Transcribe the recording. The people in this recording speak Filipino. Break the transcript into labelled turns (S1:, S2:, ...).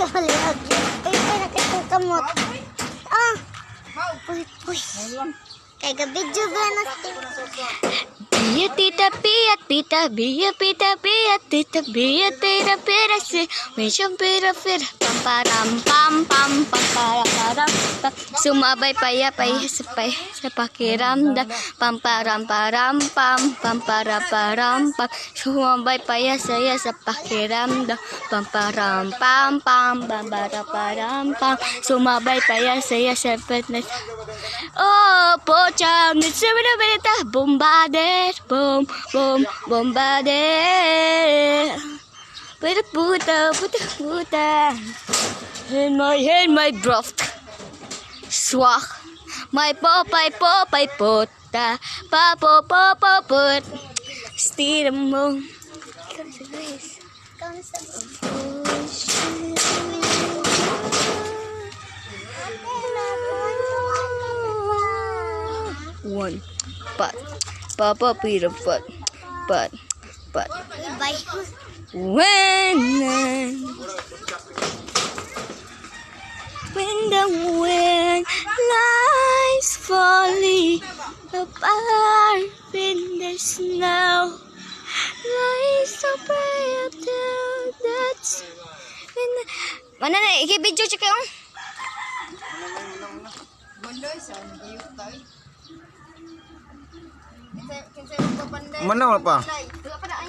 S1: Kamaliyag. Uy, nakatukamot. Ah. Uy. Kaya gabidyo ba na Bia tita bia tita bia pita bia tita bia tita pira si mission pira pira pam pam pam pam param sumabay paya sapay sa pakiramdam pam param pam pam param sumabay paya saya sa pakiramdam pam param pam param sumabay paya saya sa fitness. Oh, pocang ni sebenarnya bombarder, bombarder. Puta. In my draft. Swak. My popay puta. Put. Steer mo. One, but Papa Peter, but when the wind lies falling apart in the snow, lies apart that's when mana na iki-video check yung
S2: Mana apa?
S1: Wala pa na ay.